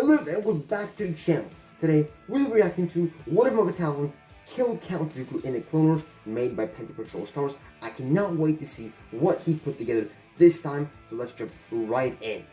Hello and welcome back to the channel. Today, we'll be reacting to what if Mother Talzin killed Count Dooku in a Clone Wars made by Pente Patrol Star Wars. I cannot wait to see what he put together this time, so let's jump right in.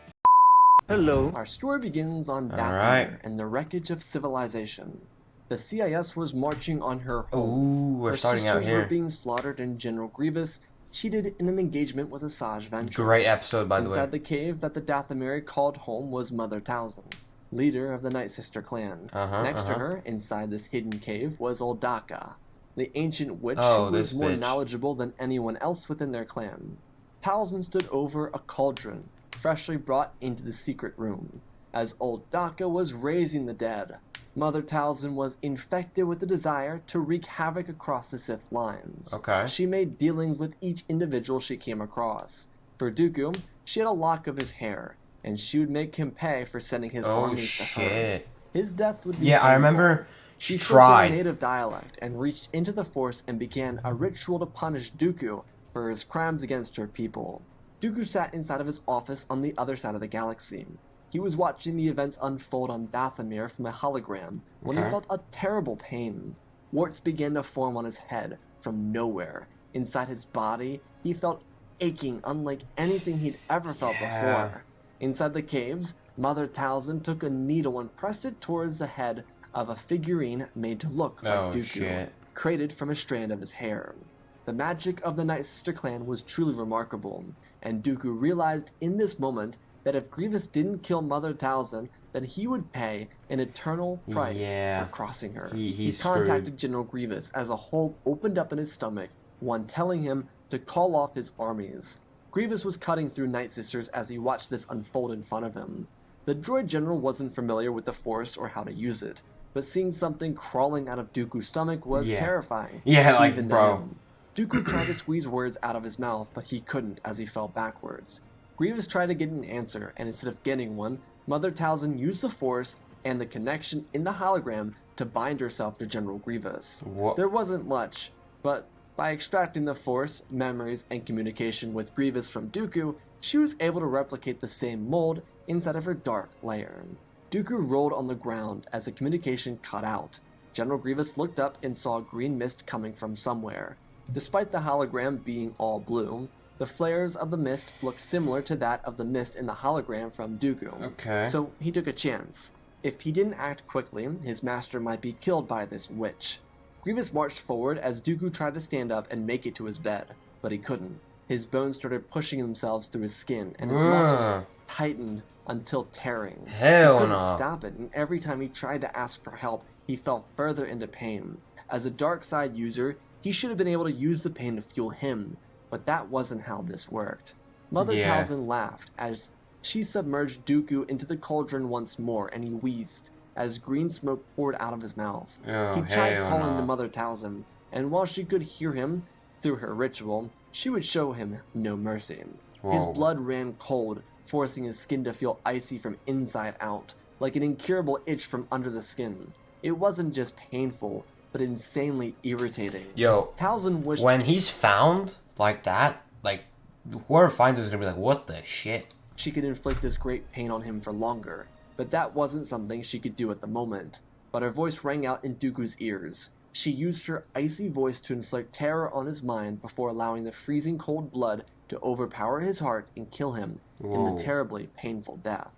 Hello. Our story begins on Dathomir and the wreckage of civilization. The CIS was marching on her home. Ooh, we're starting out here. Her sisters were being slaughtered and General Grievous cheated in an engagement with Asajj Ventress. Great episode, by the way. Inside the cave that the Dathomir called home was Mother Talzin, leader of the Nightsister clan. Next to her, inside this hidden cave, was old Daka, the ancient witch who was more knowledgeable than anyone else within their clan. Talzin stood over a cauldron, freshly brought into the secret room. As old Daka was raising the dead, Mother Talzin was infected with the desire to wreak havoc across the Sith lines. She made dealings with each individual she came across. For Dooku, she had a lock of his hair, and she would make him pay for sending his armies to her. His death would be painful. I remember she spoke a native dialect and reached into the Force and began a ritual to punish Dooku for his crimes against her people. Dooku sat inside of his office on the other side of the galaxy. He was watching the events unfold on Dathomir from a hologram when he felt a terrible pain. Warts began to form on his head from nowhere. Inside his body, he felt aching unlike anything he'd ever felt before. Inside the caves, Mother Talzin took a needle and pressed it towards the head of a figurine made to look like Dooku, created from a strand of his hair. The magic of the Nightsister clan was truly remarkable, and Dooku realized in this moment that if Grievous didn't kill Mother Talzin, then he would pay an eternal price for crossing her. He contacted General Grievous as a hole opened up in his stomach, one telling him to call off his armies. Grievous was cutting through Nightsisters as he watched this unfold in front of him. The droid general wasn't familiar with the Force or how to use it, but seeing something crawling out of Dooku's stomach was terrifying. Dooku tried to squeeze words out of his mouth, but he couldn't as he fell backwards. Grievous tried to get an answer, and instead of getting one, Mother Talzin used the Force and the connection in the hologram to bind herself to General Grievous. There wasn't much, but by extracting the Force, memories, and communication with Grievous from Dooku, she was able to replicate the same mold inside of her dark lair. Dooku rolled on the ground as the communication cut out. General Grievous looked up and saw green mist coming from somewhere. Despite the hologram being all blue, the flares of the mist looked similar to that of the mist in the hologram from Dooku. So he took a chance. If he didn't act quickly, his master might be killed by this witch. Grievous marched forward as Dooku tried to stand up and make it to his bed, but he couldn't. His bones started pushing themselves through his skin, and his muscles tightened until tearing. He couldn't stop it, and every time he tried to ask for help, he fell further into pain. As a dark side user, he should have been able to use the pain to fuel him, but that wasn't how this worked. Mother Talzin laughed as she submerged Dooku into the cauldron once more, and he wheezed as green smoke poured out of his mouth. He tried calling to Mother Talzin, and while she could hear him through her ritual, she would show him no mercy. His blood ran cold, forcing his skin to feel icy from inside out, like an incurable itch from under the skin. It wasn't just painful, but insanely irritating. Talzin wished when he's found like that, like, whoever finds him is gonna be like, what the shit? She could inflict this great pain on him for longer, but that wasn't something she could do at the moment. But her voice rang out in Dooku's ears. She used her icy voice to inflict terror on his mind before allowing the freezing cold blood to overpower his heart and kill him in the terribly painful death.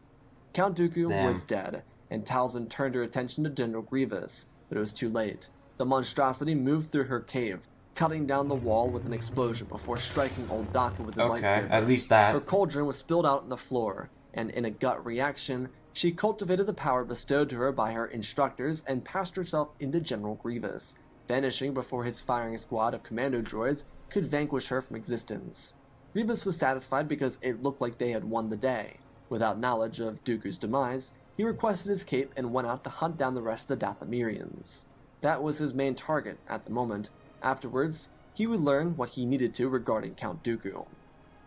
Count Dooku was dead, and Talzin turned her attention to General Grievous, but it was too late. The monstrosity moved through her cave, cutting down the wall with an explosion before striking old Daka with his lightsaber. At least that. Her cauldron was spilled out on the floor, and in a gut reaction, she cultivated the power bestowed to her by her instructors and passed herself into General Grievous, vanishing before his firing squad of commando droids could vanquish her from existence. Grievous was satisfied because it looked like they had won the day. Without knowledge of Dooku's demise, he requested his cape and went out to hunt down the rest of the Dathomirians. That was his main target at the moment. Afterwards, he would learn what he needed to regarding Count Dooku.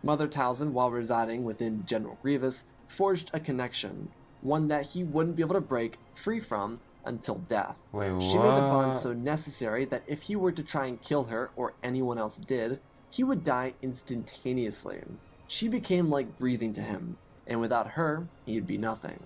Mother Talzin, while residing within General Grievous, forged a connection, one that he wouldn't be able to break free from until death. She made the bond so necessary that if he were to try and kill her, or anyone else did, he would die instantaneously. She became like breathing to him, and without her, he'd be nothing.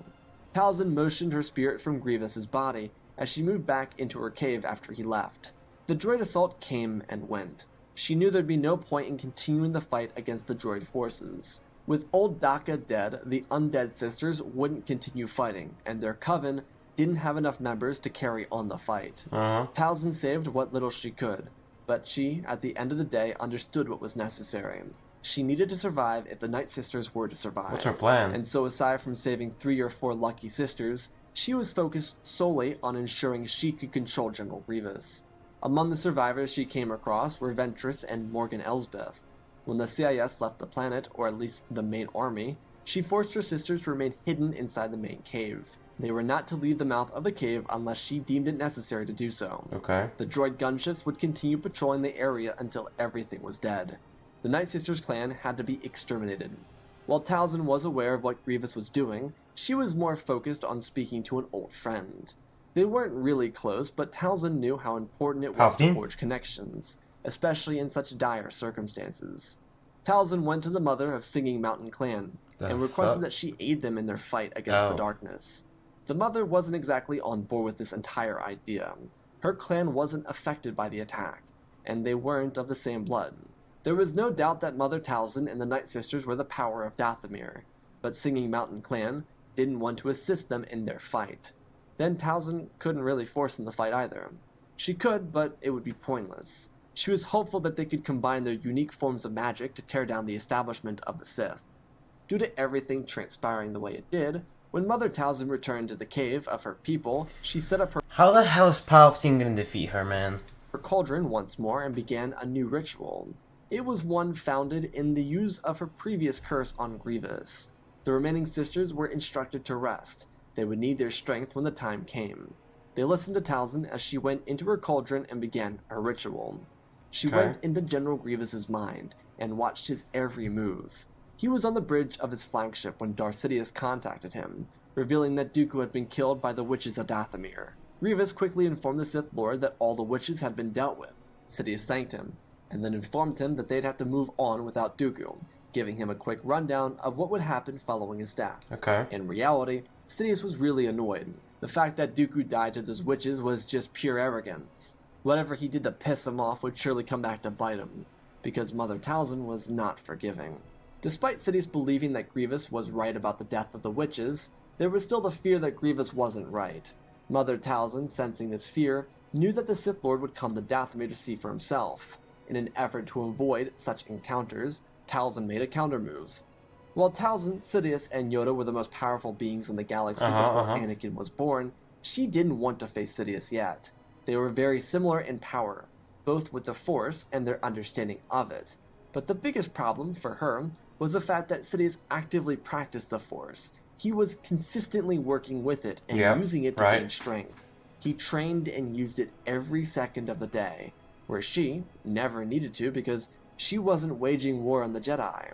Talzin motioned her spirit from Grievous's body as she moved back into her cave after he left. The droid assault came and went. She knew there'd be no point in continuing the fight against the droid forces. With old Daka dead, the undead sisters wouldn't continue fighting, and their coven didn't have enough members to carry on the fight. Talzin saved what little she could, but she, at the end of the day, understood what was necessary. She needed to survive if the Night Sisters were to survive. What's her plan? And so aside from saving 3 or 4 lucky sisters, she was focused solely on ensuring she could control General Grievous. Among the survivors she came across were Ventress and Morgan Elsbeth. When the CIS left the planet, or at least the main army, she forced her sisters to remain hidden inside the main cave. They were not to leave the mouth of the cave unless she deemed it necessary to do so. Okay. The droid gunships would continue patrolling the area until everything was dead. The Night Sisters clan had to be exterminated. While Talzin was aware of what Grievous was doing, she was more focused on speaking to an old friend. They weren't really close, but Talzin knew how important it was to forge connections, especially in such dire circumstances. Talzin went to the mother of Singing Mountain Clan and requested that she aid them in their fight against the darkness. The mother wasn't exactly on board with this entire idea. Her clan wasn't affected by the attack, and they weren't of the same blood. There was no doubt that Mother Talzin and the Night Sisters were the power of Dathomir, but Singing Mountain Clan didn't want to assist them in their fight. Then Talzin couldn't really force them to fight either. She could, but it would be pointless. She was hopeful that they could combine their unique forms of magic to tear down the establishment of the Sith. Due to everything transpiring the way it did, when Mother Talzin returned to the cave of her people, she set up How the hell is Palpatine gonna defeat her, man? her cauldron once more and began a new ritual. It was one founded in the use of her previous curse on Grievous. The remaining sisters were instructed to rest. They would need their strength when the time came. They listened to Talzin as she went into her cauldron and began her ritual. She went into General Grievous's mind and watched his every move. He was on the bridge of his flagship when Sidious contacted him, revealing that Dooku had been killed by the witches of Dathomir. Grievous quickly informed the Sith Lord that all the witches had been dealt with. Sidious thanked him, and then informed him that they'd have to move on without Dooku, giving him a quick rundown of what would happen following his death. In reality, Sidious was really annoyed. The fact that Dooku died to those witches was just pure arrogance. Whatever he did to piss him off would surely come back to bite him, because Mother Talzin was not forgiving. Despite Sidious believing that Grievous was right about the death of the witches, there was still the fear that Grievous wasn't right. Mother Talzin, sensing this fear, knew that the Sith Lord would come to Dathomir to see for himself. In an effort to avoid such encounters, Talzin made a counter-move. While Talzin, Sidious, and Yoda were the most powerful beings in the galaxy before Anakin was born, she didn't want to face Sidious yet. They were very similar in power, both with the Force and their understanding of it. But the biggest problem for her was the fact that Sidious actively practiced the Force. He was consistently working with it and using it to gain strength. He trained and used it every second of the day, where she never needed to because she wasn't waging war on the Jedi.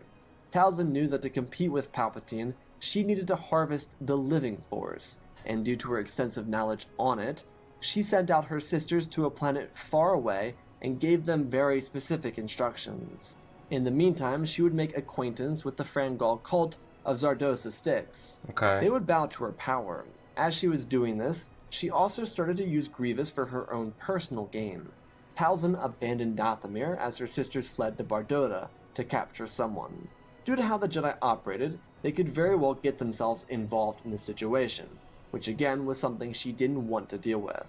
Talzin knew that to compete with Palpatine, she needed to harvest the living Force, and due to her extensive knowledge on it, she sent out her sisters to a planet far away and gave them very specific instructions. In the meantime, she would make acquaintance with the Frangal cult of Zarda Sticks. They would bow to her power. As she was doing this, she also started to use Grievous for her own personal gain. Talzin abandoned Dathomir as her sisters fled to Bardotta to capture someone. Due to how the Jedi operated, they could very well get themselves involved in the situation, which again was something she didn't want to deal with.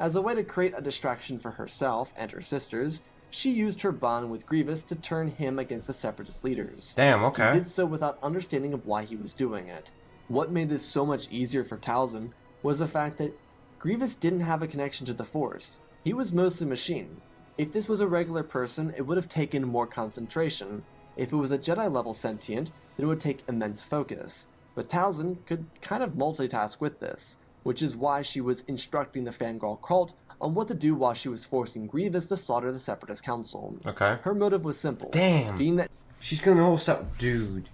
As a way to create a distraction for herself and her sisters, she used her bond with Grievous to turn him against the Separatist leaders. He did so without understanding of why he was doing it. What made this so much easier for Talzin was the fact that Grievous didn't have a connection to the Force. He was mostly machine. If this was a regular person, it would have taken more concentration. If it was a Jedi-level sentient, then it would take immense focus. But Talzin could kind of multitask with this, which is why she was instructing the Fangirl cult on what to do while she was forcing Grievous to slaughter the Separatist Council. Her motive was simple. Being that she's gonna hold up, dude.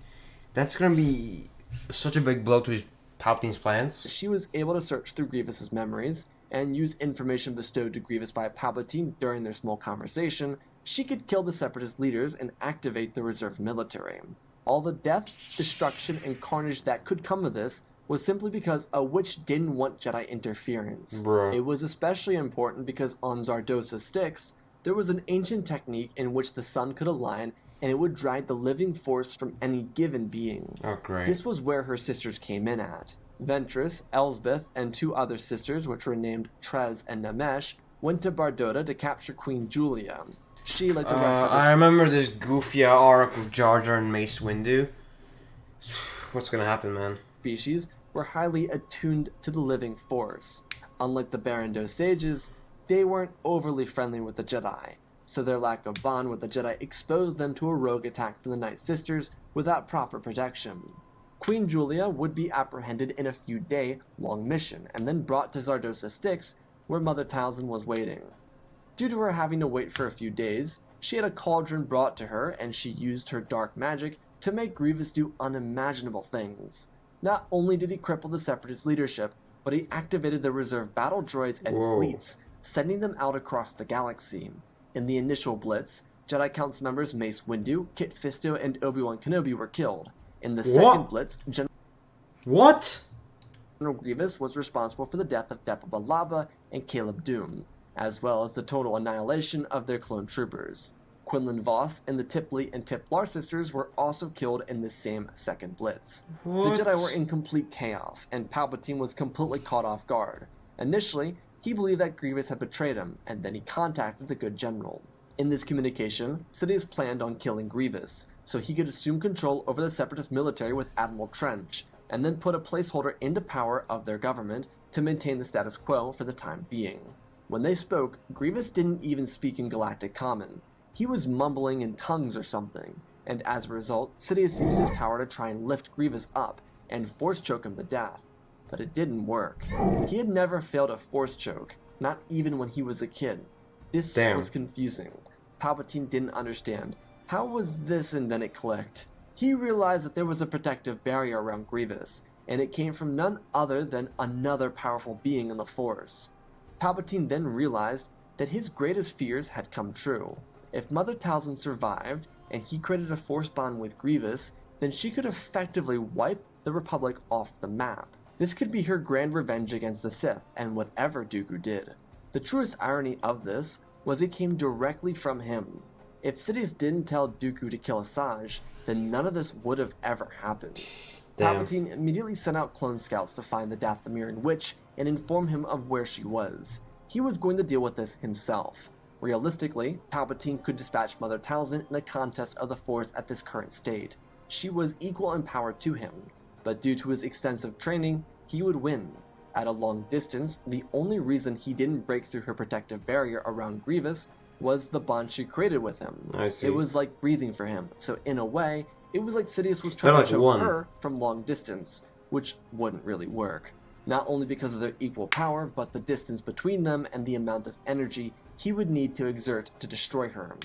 That's gonna be such a big blow to his Palpatine's plans. She was able to search through Grievous's memories and use information bestowed to Grievous by Palpatine during their small conversation. She could kill the Separatist leaders and activate the reserve military. All the death, destruction, and carnage that could come of this was simply because a witch didn't want Jedi interference. Bruh. It was especially important because on Zarda Sticks, there was an ancient technique in which the sun could align and it would drag the living force from any given being. Oh, great. This was where her sisters came in at. Ventress, Elsbeth, and 2 other sisters, which were named Trez and Namesh, went to Bardota to capture Queen Julia. She, like the rest of I remember this goofy arc with Jar Jar and Mace Windu. What's gonna happen, man? species, were highly attuned to the living force. Unlike the Barando sages, they weren't overly friendly with the Jedi, so their lack of bond with the Jedi exposed them to a rogue attack from the Nightsisters without proper protection. Queen Julia would be apprehended in a few day-long mission, and then brought to Zarda Sticks, where Mother Talzin was waiting. Due to her having to wait for a few days, she had a cauldron brought to her, and she used her dark magic to make Grievous do unimaginable things. Not only did he cripple the Separatist leadership, but he activated the reserve battle droids and fleets, sending them out across the galaxy. In the initial blitz, Jedi Council members Mace Windu, Kit Fisto, and Obi-Wan Kenobi were killed. In the second blitz, General Grievous was responsible for the death of Depa Billaba and Caleb Doom, as well as the total annihilation of their clone troopers. Quinlan Voss and the Tipley and Tiplar sisters were also killed in the same second blitz. What? The Jedi were in complete chaos, and Palpatine was completely caught off guard. Initially, he believed that Grievous had betrayed him, and then he contacted the good general. In this communication, Sidious planned on killing Grievous, so he could assume control over the Separatist military with Admiral Trench, and then put a placeholder into power of their government to maintain the status quo for the time being. When they spoke, Grievous didn't even speak in Galactic Common. He was mumbling in tongues or something, and as a result, Sidious used his power to try and lift Grievous up and force choke him to death. But it didn't work. He had never failed a force choke, not even when he was a kid. This was confusing. Palpatine didn't understand. How was this? And then it clicked. He realized that there was a protective barrier around Grievous, and it came from none other than another powerful being in the Force. Palpatine then realized that his greatest fears had come true. If Mother Talzin survived, and he created a Force bond with Grievous, then she could effectively wipe the Republic off the map. This could be her grand revenge against the Sith, and whatever Dooku did. The truest irony of this was it came directly from him. If Sidious didn't tell Dooku to kill Asajj, then none of this would have ever happened. Palpatine immediately sent out clone scouts to find the Dathomirian witch and inform him of where she was. He was going to deal with this himself. Realistically, Palpatine could dispatch Mother Talzin in a contest of the Force at this current state. She was equal in power to him, but due to his extensive training, he would win. At a long distance, the only reason he didn't break through her protective barrier around Grievous was the bond she created with him. I see. It was like breathing for him, so in a way, it was like Sidious was trying to choke her from long distance, which wouldn't really work. Not only because of their equal power, but the distance between them and the amount of energy he would need to exert to destroy her.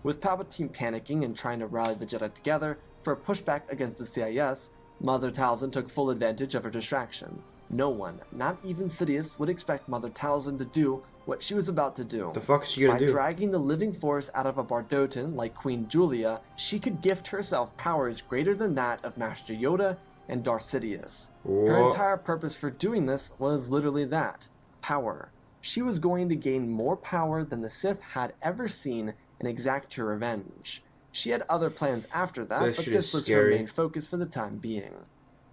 With Palpatine panicking and trying to rally the Jedi together for a pushback against the CIS, Mother Talzin took full advantage of her distraction. No one, not even Sidious, would expect Mother Talzin to do what she was about to do. The fuck is she gonna do? By dragging the living force out of a Bardotan like Queen Julia, she could gift herself powers greater than that of Master Yoda and Darth Sidious. Her entire purpose for doing this was literally that, power. She was going to gain more power than the Sith had ever seen and exact her revenge. She had other plans after that, but this was her main focus for the time being.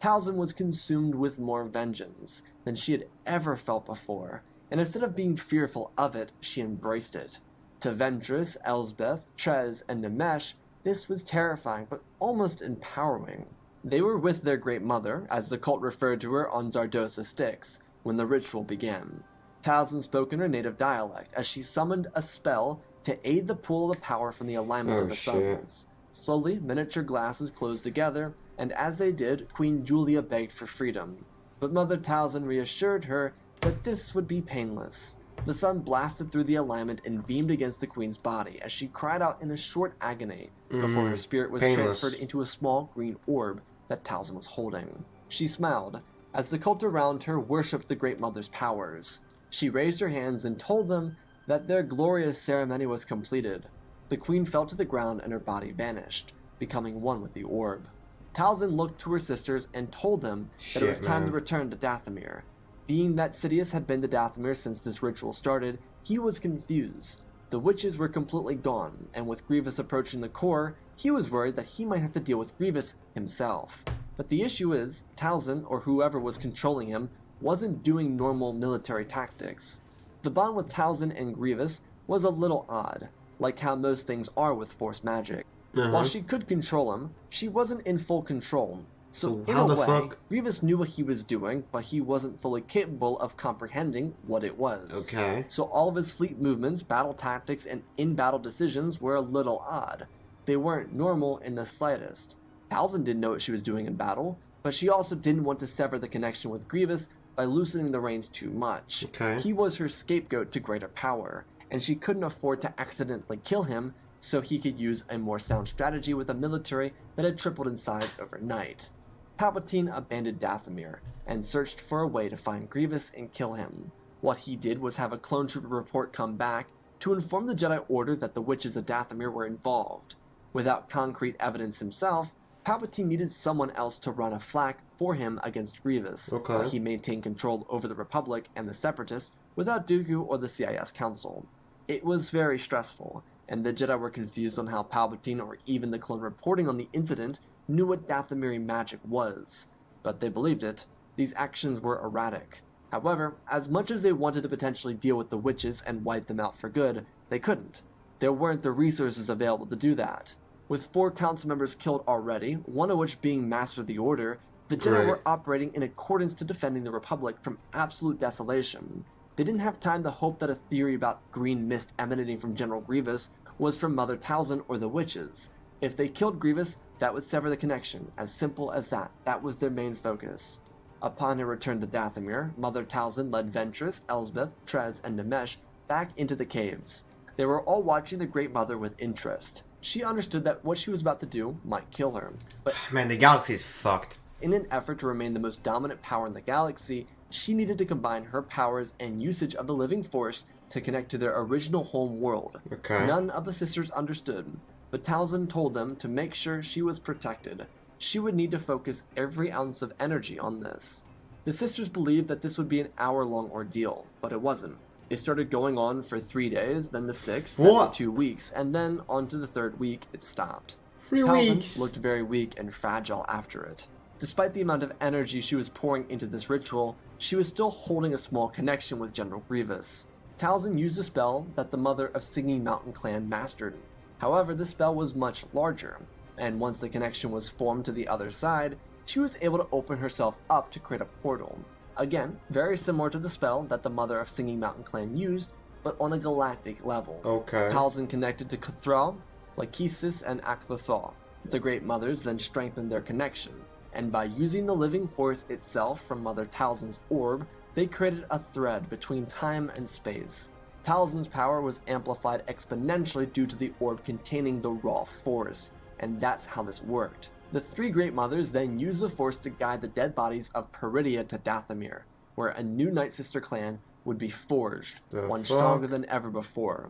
Talzin was consumed with more vengeance than she had ever felt before, and instead of being fearful of it, she embraced it. To Ventress, Elsbeth, Trez, and Namesh, this was terrifying, but almost empowering. They were with their Great Mother, as the cult referred to her on Zarda Sticks, when the ritual began. Talzin spoke in her native dialect, as she summoned a spell to aid the pull of the power from the alignment of the suns. Slowly, miniature glasses closed together, and as they did, Queen Julia begged for freedom. But Mother Talzin reassured her that this would be painless. The sun blasted through the alignment and beamed against the Queen's body as she cried out in a short agony before her spirit was transferred into a small green orb that Talzin was holding. She smiled as the cult around her worshipped the Great Mother's powers. She raised her hands and told them that their glorious ceremony was completed. The Queen fell to the ground and her body vanished, becoming one with the orb. Talzin looked to her sisters and told them that it was time to return to Dathomir. Being that Sidious had been to Dathomir since this ritual started, he was confused. The witches were completely gone, and with Grievous approaching the core, he was worried that he might have to deal with Grievous himself. But the issue is, Talzin, or whoever was controlling him, wasn't doing normal military tactics. The bond with Talzin and Grievous was a little odd, like how most things are with Force magic. While she could control him, she wasn't in full control. So in a way, Grievous knew what he was doing, but he wasn't fully capable of comprehending what it was. So all of his fleet movements, battle tactics, and in-battle decisions were a little odd. They weren't normal in the slightest. Talzin didn't know what she was doing in battle, but she also didn't want to sever the connection with Grievous by loosening the reins too much. He was her scapegoat to greater power, and she couldn't afford to accidentally kill him, so he could use a more sound strategy with a military that had tripled in size overnight. Palpatine abandoned Dathomir and searched for a way to find Grievous and kill him. What he did was have a clone trooper report come back to inform the Jedi Order that the witches of Dathomir were involved. Without concrete evidence himself, Palpatine needed someone else to run a flak for him against Grievous, while he maintained control over the Republic and the Separatists without Dooku or the CIS Council. It was very stressful, and the Jedi were confused on how Palpatine or even the clone reporting on the incident knew what Dathomiri magic was. But they believed it. These actions were erratic. However, as much as they wanted to potentially deal with the witches and wipe them out for good, they couldn't. There weren't the resources available to do that. With 4 council members killed already, one of which being Master of the Order, the Jedi were operating in accordance to defending the Republic from absolute desolation. They didn't have time to hope that a theory about green mist emanating from General Grievous was from Mother Talzin or the witches. If they killed Grievous, that would sever the connection, as simple as that. That was their main focus. Upon her return to Dathomir, Mother Talzin led Ventress, Elsbeth, Trez, and Nemesh back into the caves. They were all watching the Great Mother with interest. She understood that what she was about to do might kill her, but man, the galaxy is fucked. In an effort to remain the most dominant power in the galaxy, she needed to combine her powers and usage of the living force to connect to their original home world. None of the sisters understood, but Talzin told them to make sure she was protected. She would need to focus every ounce of energy on this. The sisters believed that this would be an hour-long ordeal, but it wasn't. It started going on for 3 days, then the 6th, then the 2 weeks, and then on to the 3rd week, it stopped. 3 weeks! Talzin looked very weak and fragile after it. Despite the amount of energy she was pouring into this ritual, she was still holding a small connection with General Grievous. Talzin used a spell that the Mother of Singing Mountain clan mastered. However, the spell was much larger, and once the connection was formed to the other side, she was able to open herself up to create a portal. Again, very similar to the spell that the Mother of Singing Mountain clan used, but on a galactic level. Talzin connected to Cathral, Lachesis, and Akthotha. The Great Mothers then strengthened their connection, and by using the living force itself from Mother Talzin's orb, they created a thread between time and space. Talzin's power was amplified exponentially due to the orb containing the raw force, and that's how this worked. The 3 Great Mothers then used the Force to guide the dead bodies of Peridia to Dathomir, where a new nightsister clan would be forged, one stronger than ever before.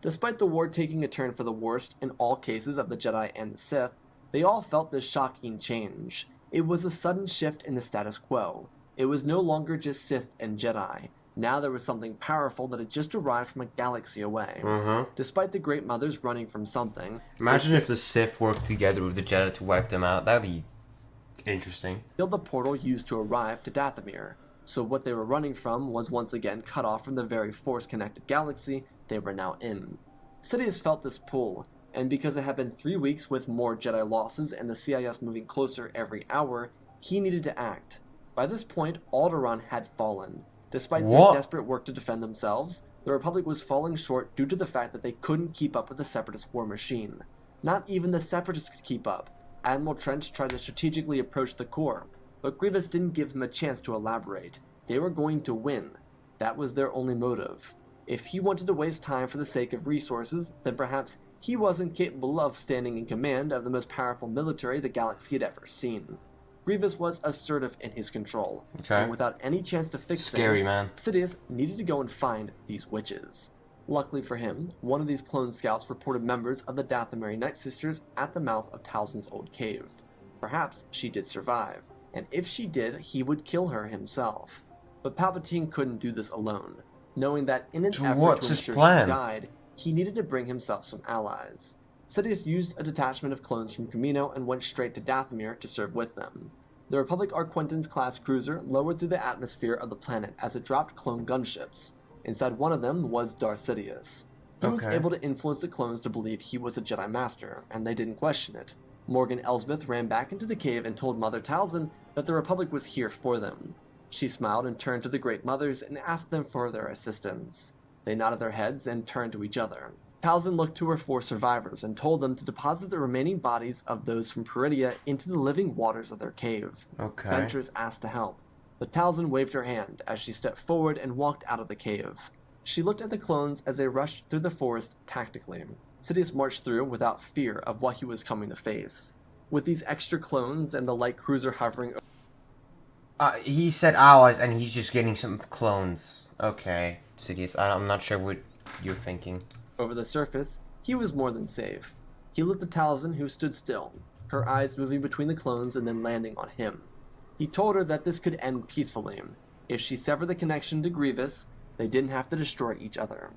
Despite the war taking a turn for the worst in all cases of the Jedi and the Sith, they all felt this shocking change. It was a sudden shift in the status quo. It was no longer just Sith and Jedi. Now there was something powerful that had just arrived from a galaxy away. Despite the Great Mothers running from something... Imagine if the Sith worked together with the Jedi to wipe them out. That'd be interesting. Build the portal used to arrive to Dathomir. So what they were running from was once again cut off from the very Force-connected galaxy they were now in. Sidious felt this pull, and because it had been 3 weeks with more Jedi losses and the CIS moving closer every hour, he needed to act. By this point, Alderaan had fallen. Despite their desperate work to defend themselves, the Republic was falling short due to the fact that they couldn't keep up with the Separatist war machine. Not even the Separatists could keep up. Admiral Trench tried to strategically approach the core, but Grievous didn't give him a chance to elaborate. They were going to win. That was their only motive. If he wanted to waste time for the sake of resources, then perhaps he wasn't capable of standing in command of the most powerful military the galaxy had ever seen. Grievous was assertive in his control, and without any chance to fix things, Sidious needed to go and find these witches. Luckily for him, one of these clone scouts reported members of the Dathomiri Night Sisters at the mouth of Talzin's old cave. Perhaps she did survive, and if she did, he would kill her himself. But Palpatine couldn't do this alone, knowing that in an effort to ensure she died, he needed to bring himself some allies. Sidious used a detachment of clones from Kamino and went straight to Dathomir to serve with them. The Republic Arquentins-class cruiser lowered through the atmosphere of the planet as it dropped clone gunships. Inside one of them was Darth Sidious. He was able to influence the clones to believe he was a Jedi Master, and they didn't question it. Morgan Elsbeth ran back into the cave and told Mother Talzin that the Republic was here for them. She smiled and turned to the Great Mothers and asked them for their assistance. They nodded their heads and turned to each other. Talzin looked to her 4 survivors and told them to deposit the remaining bodies of those from Peridia into the living waters of their cave. Ventress asked to help, but Talzin waved her hand as she stepped forward and walked out of the cave. She looked at the clones as they rushed through the forest tactically. Sidious marched through without fear of what he was coming to face. With these extra clones and the light cruiser hovering he said allies and he's just getting some clones. Okay, Sidious, I'm not sure what you're thinking. Over the surface, he was more than safe. He looked at Talzin, who stood still, her eyes moving between the clones and then landing on him. He told her that this could end peacefully. If she severed the connection to Grievous, they didn't have to destroy each other.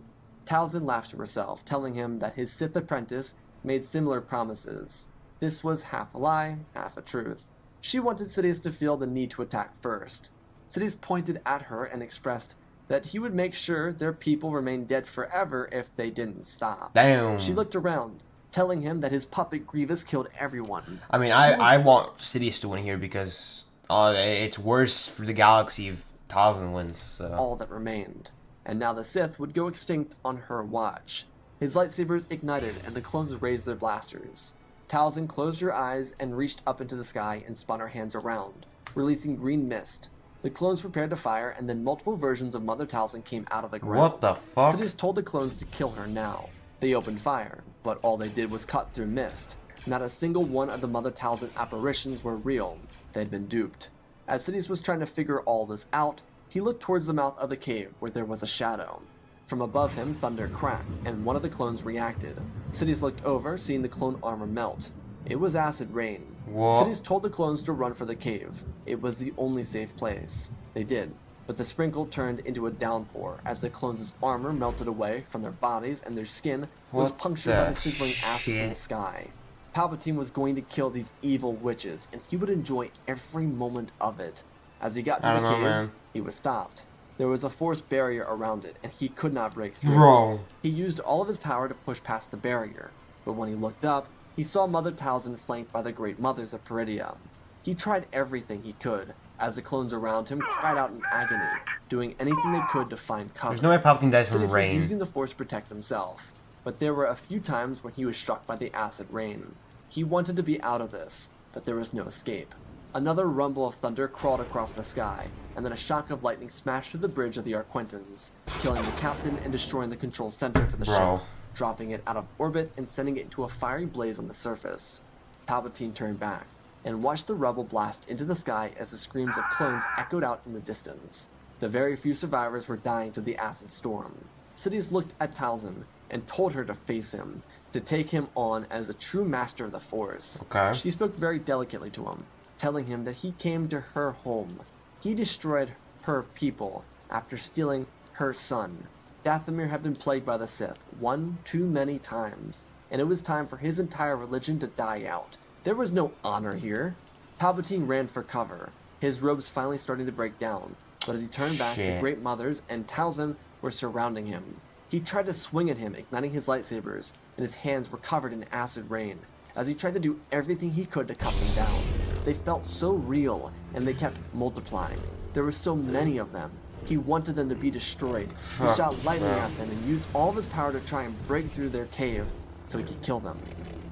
Talzin laughed to herself, telling him that his Sith apprentice made similar promises. This was half a lie, half a truth. She wanted Sidious to feel the need to attack first. Sidious pointed at her and expressed that he would make sure their people remained dead forever if they didn't stop. Damn. She looked around, telling him that his puppet Grievous killed everyone. I mean, I want Sidious to win here because it's worse for the galaxy if Talzin wins. So. All that remained. And now the Sith would go extinct on her watch. His lightsabers ignited and the clones raised their blasters. Talzin closed her eyes and reached up into the sky and spun her hands around, releasing green mist. The clones prepared to fire, and then multiple versions of Mother Talzin came out of the ground. What the fuck? Sidious told the clones to kill her now. They opened fire, but all they did was cut through mist. Not a single one of the Mother Talzin apparitions were real. They'd been duped. As Sidious was trying to figure all this out, he looked towards the mouth of the cave, where there was a shadow. From above him, thunder cracked, and one of the clones reacted. Sidious looked over, seeing the clone armor melt. It was acid rain. What? Sidious told the clones to run for the cave. It was the only safe place. They did, but the sprinkle turned into a downpour as the clones' armor melted away from their bodies and their skin was punctured by the sizzling acid from the sky. Palpatine was going to kill these evil witches, and he would enjoy every moment of it. As he got to the cave, he was stopped. There was a force barrier around it, and he could not break through. Bro. He used all of his power to push past the barrier, but when he looked up, he saw Mother Talzin flanked by the Great Mothers of Peridia. He tried everything he could, as the clones around him cried out in agony, doing anything they could to find cover. There's no way Palpatine dies from Sidious rain. was using the Force to protect himself, but there were a few times when he was struck by the acid rain. He wanted to be out of this, but there was no escape. Another rumble of thunder crawled across the sky, and then a shock of lightning smashed through the bridge of the Arquentins, killing the captain and destroying the control center for the ship, dropping it out of orbit and sending it into a fiery blaze on the surface. Palpatine turned back, and watched the rubble blast into the sky as the screams of clones echoed out in the distance. The very few survivors were dying to the acid storm. Sidious looked at Talzin and told her to face him, to take him on as a true master of the Force. She spoke very delicately to him, telling him that he came to her home. He destroyed her people after stealing her son. Dathomir had been plagued by the Sith one too many times, and it was time for his entire religion to die out. There was no honor here. Palpatine ran for cover, his robes finally starting to break down, but as he turned back, the Great Mothers and Talzin were surrounding him. He tried to swing at him, igniting his lightsabers, and his hands were covered in acid rain, as he tried to do everything he could to cut them down. They felt so real, and they kept multiplying. There were so many of them. He wanted them to be destroyed. He shot lightning at them and used all of his power to try and break through their cave so he could kill them.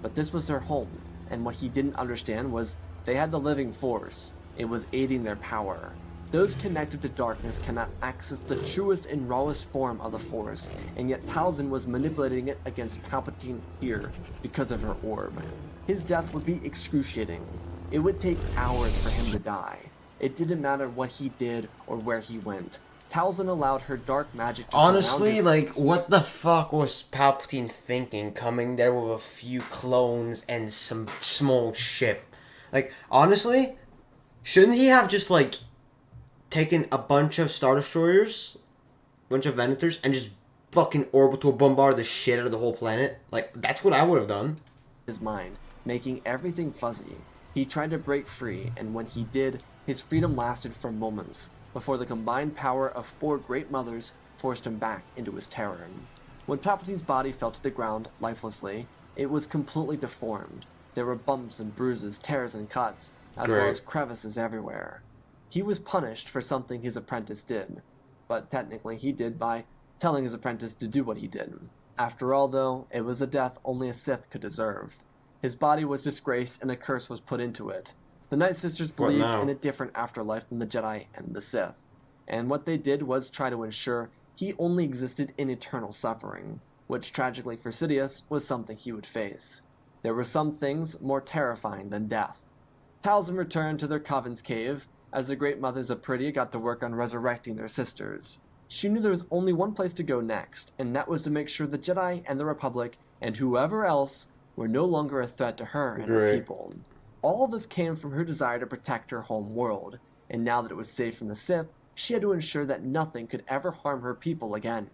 But this was their home, and what he didn't understand was they had the living Force. It was aiding their power. Those connected to darkness cannot access the truest and rawest form of the Force, and yet Talzin was manipulating it against Palpatine here because of her orb. His death would be excruciating. It would take hours for him to die. It didn't matter what he did or where he went. Talzin allowed her dark magic to honestly, like, what the fuck was Palpatine thinking coming there with a few clones and some small ship? Like, honestly, shouldn't he have just, like, taken a bunch of Star Destroyers, a bunch of Venators, and just fucking orbital bombard the shit out of the whole planet? Like, that's what I would have done. His mind, making everything fuzzy. He tried to break free, and when he did, his freedom lasted for moments, before the combined power of 4 Great Mothers forced him back into his terror. When Palpatine's body fell to the ground, lifelessly, it was completely deformed. There were bumps and bruises, tears and cuts, as well as crevices everywhere. He was punished for something his apprentice did, but technically he did by telling his apprentice to do what he did. After all, though, it was a death only a Sith could deserve. His body was disgraced and a curse was put into it. The Nightsisters believed in a different afterlife than the Jedi and the Sith, and what they did was try to ensure he only existed in eternal suffering, which tragically for Sidious was something he would face. There were some things more terrifying than death. Talzin returned to their Coven's cave, as the Great Mothers of Peridea got to work on resurrecting their sisters. She knew there was only one place to go next, and that was to make sure the Jedi and the Republic, and whoever else, were no longer a threat to her and her people. All of this came from her desire to protect her home world, and now that it was safe from the Sith, she had to ensure that nothing could ever harm her people again.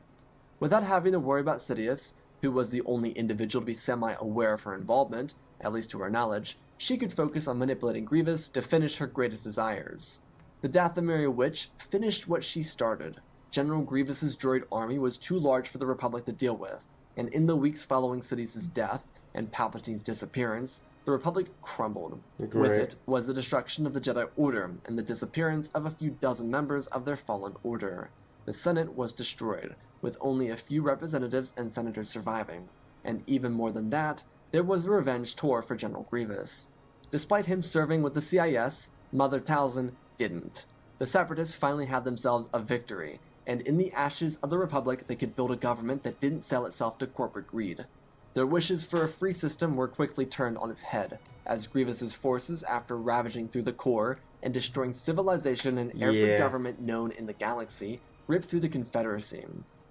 Without having to worry about Sidious, who was the only individual to be semi-aware of her involvement, at least to her knowledge, she could focus on manipulating Grievous to finish her greatest desires. The Dathomir witch finished what she started. General Grievous's droid army was too large for the Republic to deal with, and in the weeks following Sidious's death and Palpatine's disappearance, the Republic crumbled. With it was the destruction of the Jedi Order and the disappearance of a few dozen members of their fallen order. The Senate was destroyed, with only a few representatives and senators surviving, and even more than that, there was a revenge tour for General Grievous. Despite him serving with the CIS, Mother Talzin didn't. The Separatists finally had themselves a victory, and in the ashes of the Republic they could build a government that didn't sell itself to corporate greed. Their wishes for a free system were quickly turned on its head, as Grievous's forces, after ravaging through the core and destroying civilization and every government known in the galaxy, ripped through the Confederacy.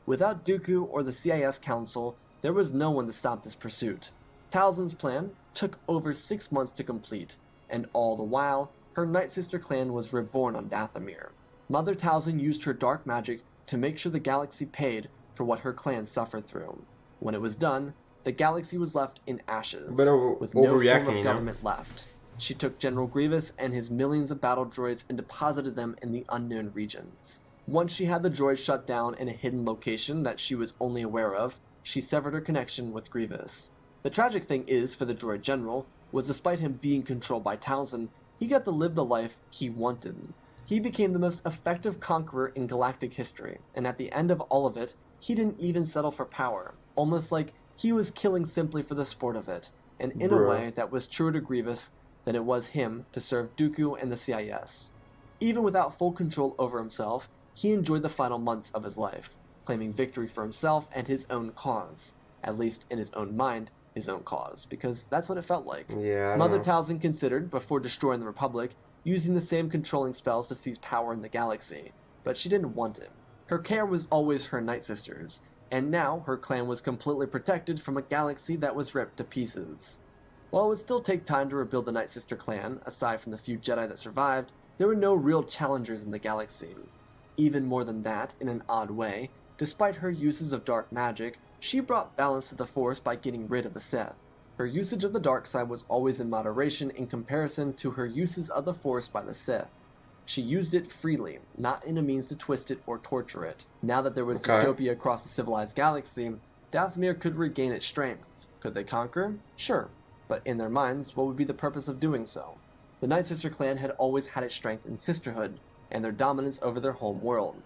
Without Dooku or the CIS Council, there was no one to stop this pursuit. Talzin's plan took over 6 months to complete, and all the while, her nightsister clan was reborn on Dathomir. Mother Talzin used her dark magic to make sure the galaxy paid for what her clan suffered through. When it was done, the galaxy was left in ashes, with no form of government left. She took General Grievous and his millions of battle droids and deposited them in the unknown regions. Once she had the droids shut down in a hidden location that she was only aware of, she severed her connection with Grievous. The tragic thing is, for the droid general, was despite him being controlled by Talzin, he got to live the life he wanted. He became the most effective conqueror in galactic history, and at the end of all of it, he didn't even settle for power, almost like he was killing simply for the sport of it, and in a way that was truer to Grievous than it was him to serve Dooku and the CIS. Even without full control over himself, he enjoyed the final months of his life, claiming victory for himself and his own cause, at least in his own mind, his own cause, because that's what it felt like. Mother Talzin considered, before destroying the Republic, using the same controlling spells to seize power in the galaxy, but she didn't want it. Her care was always her Nightsisters, and now her clan was completely protected from a galaxy that was ripped to pieces. While it would still take time to rebuild the Nightsister clan, aside from the few Jedi that survived, there were no real challengers in the galaxy. Even more than that, in an odd way, despite her uses of dark magic, she brought balance to the Force by getting rid of the Sith. Her usage of the dark side was always in moderation in comparison to her uses of the Force by the Sith. She used it freely, not in a means to twist it or torture it. Now that there was dystopia across the civilized galaxy, Dathomir could regain its strength. Could they conquer? Sure. But in their minds, what would be the purpose of doing so? The Nightsister clan had always had its strength in sisterhood, and their dominance over their home world.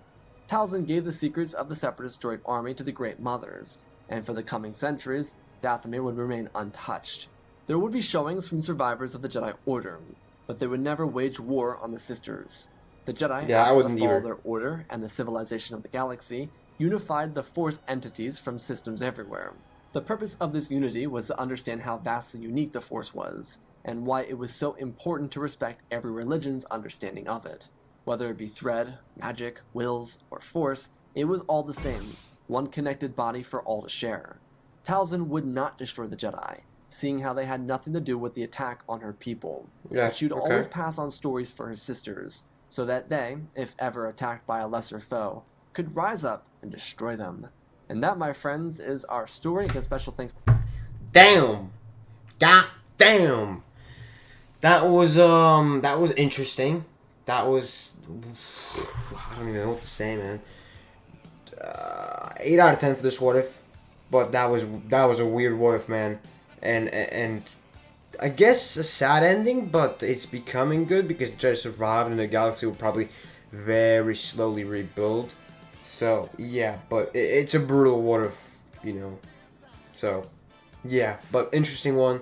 Talzin gave the secrets of the Separatist droid army to the Great Mothers, and for the coming centuries, Dathomir would remain untouched. There would be showings from survivors of the Jedi Order, but they would never wage war on the Sisters. The Jedi, after the fall of their order and the civilization of the galaxy, unified the Force entities from systems everywhere. The purpose of this unity was to understand how vastly unique the Force was, and why it was so important to respect every religion's understanding of it. Whether it be thread, magic, wills, or force, it was all the same, one connected body for all to share. Talzin would not destroy the Jedi. seeing how they had nothing to do with the attack on her people. Yeah, But she'd okay. always pass on stories for her sisters, so that they, if ever attacked by a lesser foe, could rise up and destroy them. And that, my friends, is our story. And special thanks. Damn. God damn. That was interesting. That was, I don't even know what to say, man. 8 out of 10 for this what if, but that was a weird what if, man. And I guess a sad ending, but it's becoming good because the Jedi survived and the galaxy will probably very slowly rebuild. So yeah, but it's a brutal what if, you know. So yeah, but interesting one,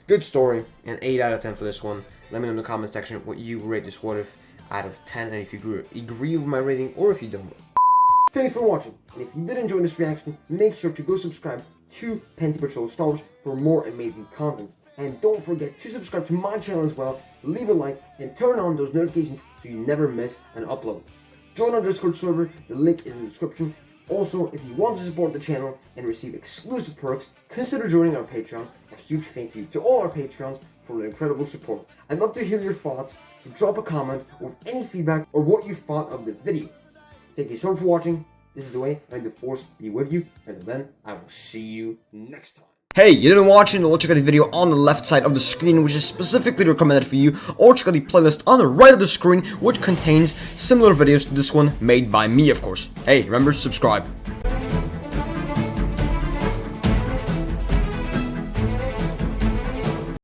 good story, and 8 out of 10 for this one. Let me know in the comment section what you rate this what if out of 10, and if you agree with my rating or if you don't. Thanks for watching, and if you did enjoy this reaction, make sure to go subscribe to Pente Patrol Star Wars for more amazing content. And don't forget to subscribe to my channel as well, leave a like, and turn on those notifications so you never miss an upload. Join our Discord server, the link is in the description. Also, if you want to support the channel and receive exclusive perks, consider joining our Patreon. A huge thank you to all our Patreons for their incredible support. I'd love to hear your thoughts, so drop a comment with any feedback or what you thought of the video. Thank you so much for watching. This is the way, may the Force be with you, and then I will see you next time. Hey, you didn't watch it? Well, check out the video on the left side of the screen, which is specifically recommended for you, or check out the playlist on the right of the screen, which contains similar videos to this one, made by me, of course. Hey, remember, subscribe.